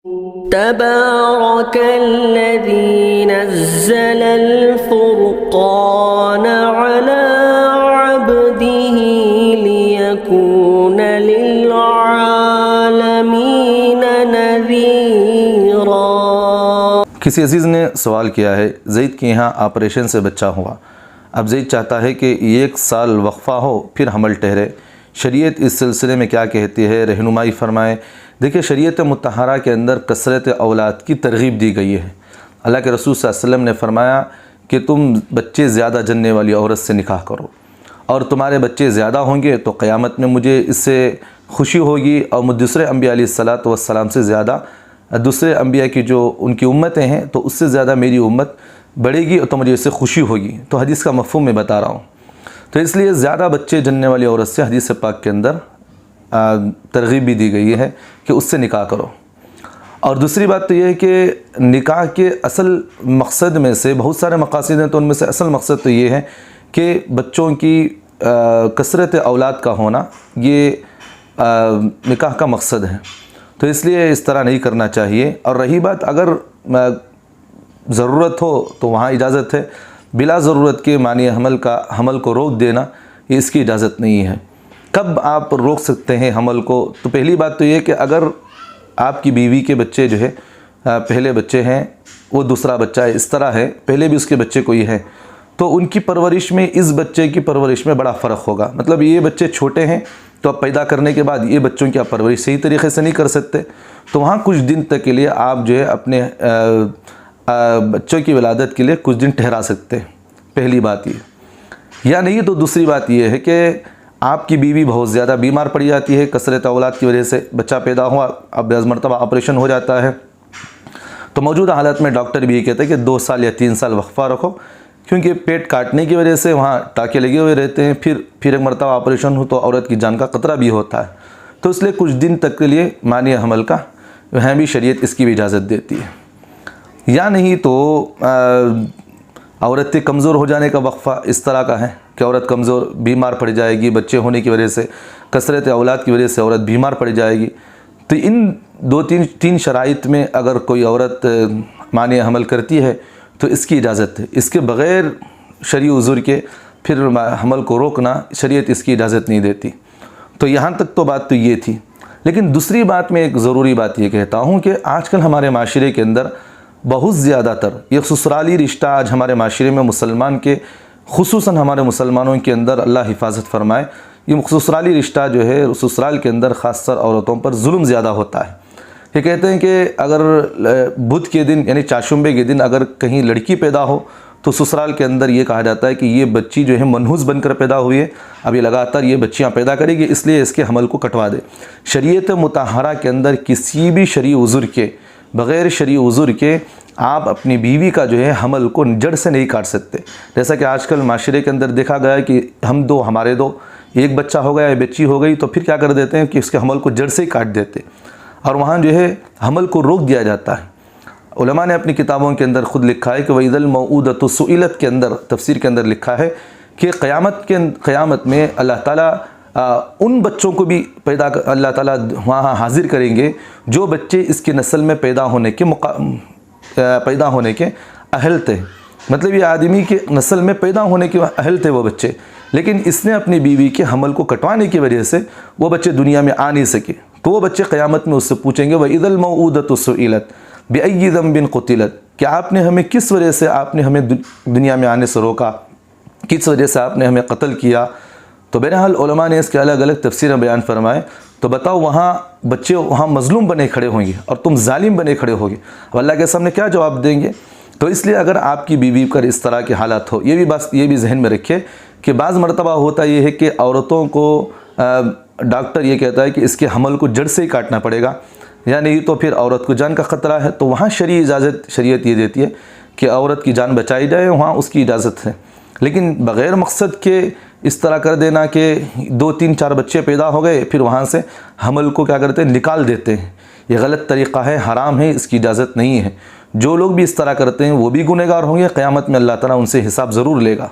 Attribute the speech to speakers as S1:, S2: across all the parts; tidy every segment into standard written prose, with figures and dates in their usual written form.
S1: تبارك الذي نزل الفرقان على عبده ليكون للعالمين نذيرا۔
S2: کسی عزیز نے سوال کیا ہے، زید کے یہاں آپریشن سے بچہ ہوا، اب زید چاہتا ہے کہ 1 سال وقفہ ہو پھر حمل ٹھہرے، شریعت اس سلسلے میں کیا کہتی ہے؟ رہنمائی فرمائے۔ دیکھیں، شریعت مطہرہ کے اندر کثرت اولاد کی ترغیب دی گئی ہے۔ اللہ کے رسول صلی اللہ علیہ وسلم نے فرمایا کہ تم بچے زیادہ جننے والی عورت سے نکاح کرو، اور تمہارے بچے زیادہ ہوں گے تو قیامت میں مجھے اس سے خوشی ہوگی، اور دوسرے انبیاء علیہ السلام سے زیادہ، دوسرے انبیاء کی جو ان کی امتیں ہیں تو اس سے زیادہ میری امت بڑھے گی تو مجھے اس سے خوشی ہوگی۔ تو حدیث کا مفہوم میں بتا رہا ہوں، تو اس لیے زیادہ بچے جننے والی عورت سے حدیث پاک کے اندر ترغیب بھی دی گئی ہے کہ اس سے نکاح کرو۔ اور دوسری بات تو یہ ہے کہ نکاح کے اصل مقصد میں سے بہت سارے مقاصد ہیں، تو ان میں سے اصل مقصد تو یہ ہے کہ بچوں کی کثرت اولاد کا ہونا، یہ نکاح کا مقصد ہے، تو اس لیے اس طرح نہیں کرنا چاہیے۔ اور رہی بات اگر ضرورت ہو تو وہاں اجازت ہے، بلا ضرورت کے معنی حمل کو روک دینا، یہ اس کی اجازت نہیں ہے۔ کب آپ روک سکتے ہیں حمل کو؟ تو پہلی بات تو یہ کہ اگر آپ کی بیوی کے بچے جو ہے پہلے بچے ہیں، وہ دوسرا بچہ ہے، اس طرح ہے، پہلے بھی اس کے بچے کوئی ہے، تو ان کی پرورش میں اس بچے کی پرورش میں بڑا فرق ہوگا۔ مطلب یہ بچے چھوٹے ہیں تو اب پیدا کرنے کے بعد یہ بچوں کی آپ پرورش صحیح طریقے سے نہیں کر سکتے، تو وہاں کچھ دن تک کے لیے آپ جو ہے اپنے بچوں کی ولادت کے لیے کچھ دن ٹھہرا سکتے ہیں، پہلی بات یہ۔ یا نہیں تو دوسری بات یہ ہے کہ آپ کی بیوی بہت زیادہ بیمار پڑ جاتی ہے، کثرت اولاد کی وجہ سے بچہ پیدا ہوا، اب 10 مرتبہ آپریشن ہو جاتا ہے، تو موجودہ حالت میں ڈاکٹر بھی یہ کہتے ہیں کہ 2 سال یا 3 سال وقفہ رکھو، کیونکہ پیٹ کاٹنے کی وجہ سے وہاں ٹانکے لگے ہوئے رہتے ہیں، پھر ایک مرتبہ آپریشن ہو تو عورت کی جان کا خطرہ بھی ہوتا ہے، تو اس لیے کچھ دن تک کے لیے مانع حمل کا وہاں بھی شریعت اس کی بھی اجازت دیتی ہے۔ یا نہیں تو عورت کے کمزور ہو جانے کا وقفہ اس طرح کا ہے کہ عورت کمزور بیمار پڑ جائے گی، بچے ہونے کی وجہ سے، کثرت اولاد کی وجہ سے عورت بیمار پڑ جائے گی، تو ان 2-3 شرائط میں اگر کوئی عورت مانع حمل کرتی ہے تو اس کی اجازت ہے، اس کے بغیر شرعی عذر کے پھر حمل کو روکنا شریعت اس کی اجازت نہیں دیتی۔ تو یہاں تک تو بات تو یہ تھی، لیکن دوسری بات میں ایک ضروری بات یہ کہتا ہوں کہ آج کل ہمارے معاشرے کے اندر بہت زیادہ تر یہ سسرالی رشتہ آج ہمارے معاشرے میں مسلمان کے، خصوصاً ہمارے مسلمانوں کے اندر اللہ حفاظت فرمائے، یہ سسرالی رشتہ جو ہے سسرال کے اندر خاص طور عورتوں پر ظلم زیادہ ہوتا ہے۔ یہ کہتے ہیں کہ اگر بدھ کے دن یعنی چاشمبے کے دن اگر کہیں لڑکی پیدا ہو تو سسرال کے اندر یہ کہا جاتا ہے کہ یہ بچی جو ہے منحوس بن کر پیدا ہوئی ہے، اب یہ لگاتار یہ بچیاں پیدا کرے گی، اس لیے اس کے حمل کو کٹوا دے۔ شریعت مطہرہ کے اندر کسی بھی شرعی عذر کے، بغیر شرعی عذر کے آپ اپنی بیوی کا جو ہے حمل کو جڑ سے نہیں کاٹ سکتے۔ جیسا کہ آج کل معاشرے کے اندر دیکھا گیا ہے کہ ہمارے دو، ایک بچہ ہو گیا، ایک بچی ہو گئی، تو پھر کیا کر دیتے ہیں کہ اس کے حمل کو جڑ سے ہی کاٹ دیتے، اور وہاں جو ہے حمل کو روک دیا جاتا ہے۔ علماء نے اپنی کتابوں کے اندر خود لکھا ہے کہ وَإِذَا الْمَوْءُودَةُ سُئِلَتْ کے اندر، تفسیر کے اندر لکھا ہے کہ قیامت میں اللہ تعالیٰ ان بچوں کو بھی اللہ تعالیٰ وہاں حاضر کریں گے جو بچے اس کی نسل میں پیدا ہونے کے اہل تھے، مطلب یہ آدمی کے نسل میں پیدا ہونے کے اہل تھے وہ بچے، لیکن اس نے اپنی بیوی کے حمل کو کٹوانے کی وجہ سے وہ بچے دنیا میں آ نہیں سکے، تو وہ بچے قیامت میں اس سے پوچھیں گے وَإِذَا الْمَوْءُودَةُ سُئِلَتْ بِأَيِّ ذَنبٍ قُتِلَتْ، کہ آپ نے ہمیں کس وجہ سے، آپ نے ہمیں دنیا میں آنے سے روکا، کس وجہ سے آپ نے ہمیں قتل کیا۔ تو بہرحال علماء نے اس کے الگ الگ تفسیریں بیان فرمائے، تو بتاؤ وہاں بچے وہاں مظلوم بنے کھڑے ہوں گے اور تم ظالم بنے کھڑے ہوگے، اب اللہ کے سامنے کیا جواب دیں گے؟ تو اس لیے اگر آپ کی بیوی پر اس طرح کے حالات ہو، یہ بھی ذہن میں رکھے کہ بعض مرتبہ ہوتا یہ ہے کہ عورتوں کو ڈاکٹر یہ کہتا ہے کہ اس کے حمل کو جڑ سے ہی کاٹنا پڑے گا، یا نہیں تو پھر عورت کو جان کا خطرہ ہے، تو وہاں شرعی اجازت شریعت یہ دیتی ہے کہ عورت کی جان بچائی جائے، وہاں اس کی اجازت ہے۔ لیکن بغیر مقصد کے اس طرح کر دینا کہ 2-3-4 بچے پیدا ہو گئے پھر وہاں سے حمل کو کیا کرتے ہیں، نکال دیتے ہیں، یہ غلط طریقہ ہے، حرام ہے، اس کی اجازت نہیں ہے۔ جو لوگ بھی اس طرح کرتے ہیں وہ بھی گنہگار ہوں گے، قیامت میں اللہ تعالیٰ ان سے حساب ضرور لے گا۔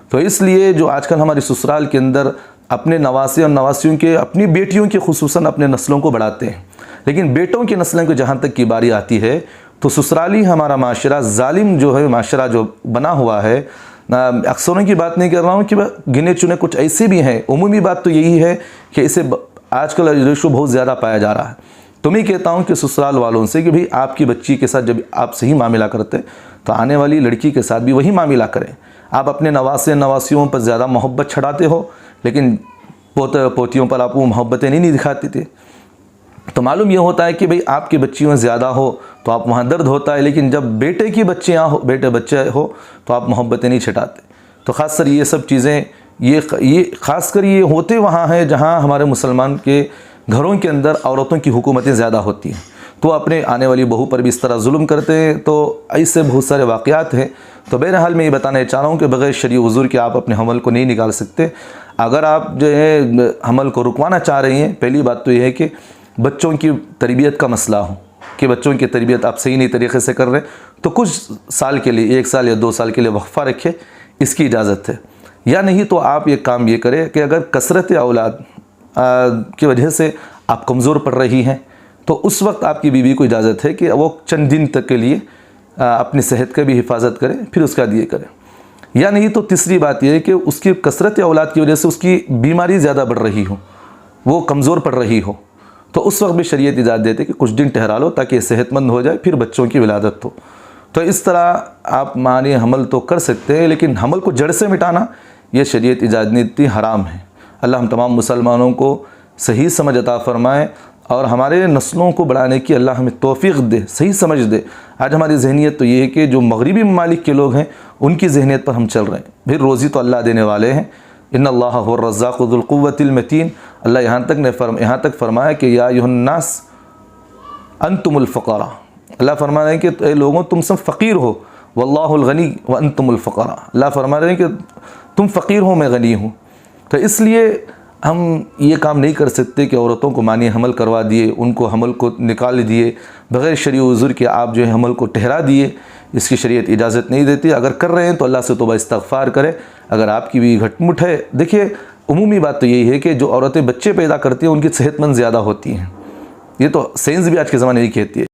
S2: تو اس لیے جو آج کل ہماری سسرال کے اندر اپنے نواسے اور نواسیوں کے، اپنی بیٹیوں کے خصوصاً اپنے نسلوں کو بڑھاتے ہیں، لیکن بیٹوں کی نسلوں کو جہاں تک کی باری آتی ہے تو سسرالی ہمارا معاشرہ ظالم جو ہے معاشرہ جو بنا ہوا ہے، اکثروں کی بات نہیں کر رہا ہوں کہ گنے چنے کچھ ایسے بھی ہیں، عمومی بات تو یہی ہے کہ اسے آج کل ریشو بہت زیادہ پایا جا رہا ہے۔ تو میں کہتا ہوں کہ سسرال والوں سے کہ بھئی آپ کی بچی کے ساتھ جب آپ صحیح معاملہ کرتے تو آنے والی لڑکی کے ساتھ بھی وہی معاملہ کریں۔ آپ اپنے نواسے نواسیوں پر زیادہ محبت چھڑاتے ہو، لیکن پوتیوں پر آپ وہ محبتیں نہیں دکھاتے تھے، تو معلوم یہ ہوتا ہے کہ بھئی آپ کی بچیوں زیادہ ہو تو آپ وہاں درد ہوتا ہے، لیکن جب بیٹے کی بچیاں ہو، بیٹے بچے ہو تو آپ محبتیں نہیں چھٹاتے۔ تو خاص کر یہ سب چیزیں یہ خاص کر یہ ہوتے وہاں ہیں جہاں ہمارے مسلمان کے گھروں کے اندر عورتوں کی حکومتیں زیادہ ہوتی ہیں، تو اپنے آنے والی بہو پر بھی اس طرح ظلم کرتے ہیں۔ تو ایسے بہت سارے واقعات ہیں۔ تو بہرحال میں یہ بتانا چاہ رہا ہوں کہ بغیر شرعی عذر کے آپ اپنے حمل کو نہیں نکال سکتے۔ اگر آپ جو ہے حمل کو رکوانا چاہ رہے ہیں، پہلی بات تو یہ ہے کہ بچوں کی تربیت کا مسئلہ ہو کہ بچوں کی تربیت آپ صحیح نہیں طریقے سے کر رہے، تو کچھ سال کے لیے 1 سال یا 2 سال کے لیے وقفہ رکھے، اس کی اجازت ہے۔ یا نہیں تو آپ یہ کام یہ کریں کہ اگر کثرت اولاد کی وجہ سے آپ کمزور پڑ رہی ہیں تو اس وقت آپ کی بیوی کو اجازت ہے کہ وہ چند دن تک کے لیے اپنی صحت کا بھی حفاظت کریں، پھر اس کا دیے کریں۔ یا نہیں تو تیسری بات یہ ہے کہ اس کی کثرت اولاد کی وجہ سے اس کی بیماری زیادہ بڑھ رہی ہو، وہ کمزور پڑ رہی ہو، تو اس وقت بھی شریعت اجازت دیتے کہ کچھ دن ٹھہرا لو تاکہ صحت مند ہو جائے، پھر بچوں کی ولادت ہو۔ تو اس طرح آپ معنی حمل تو کر سکتے ہیں، لیکن حمل کو جڑ سے مٹانا یہ شریعت اجازت نہیں دیتی، حرام ہے۔ اللہ ہم تمام مسلمانوں کو صحیح سمجھ عطا فرمائے اور ہمارے نسلوں کو بڑھانے کی اللہ ہمیں توفیق دے، صحیح سمجھ دے۔ آج ہماری ذہنیت تو یہ ہے کہ جو مغربی ممالک کے لوگ ہیں ان کی ذہنیت پر ہم چل رہے ہیں۔ پھر روزی تو اللہ دینے والے ہیں، ان اللہ هو الرزاق ذو القوۃ المتین۔ اللہ یہاں تک فرمایا کہ یا ایھا الناس انتم الفقراء، اللہ فرما رہے ہیں کہ اے لوگوں تم سب فقیر ہو، واللہ الغنی وانتم الفقراء، اللہ فرما رہے ہیں کہ تم فقیر ہو میں غنی ہوں۔ تو اس لیے ہم یہ کام نہیں کر سکتے کہ عورتوں کو معنی حمل کروا دیے، ان کو حمل کو نکال دیے بغیر شرعی عذر کے، آپ جو ہے حمل کو ٹھہرا دیے، اس کی شریعت اجازت نہیں دیتی۔ اگر کر رہے ہیں تو اللہ سے توبہ استغفار کرے۔ اگر آپ کی بھی گھٹ مٹ ہے، دیکھیے عمومی بات تو یہی ہے کہ جو عورتیں بچے پیدا کرتی ہیں ان کی صحت مند زیادہ ہوتی ہیں، یہ تو سائنس بھی آج کے زمانے میں کہتی ہے۔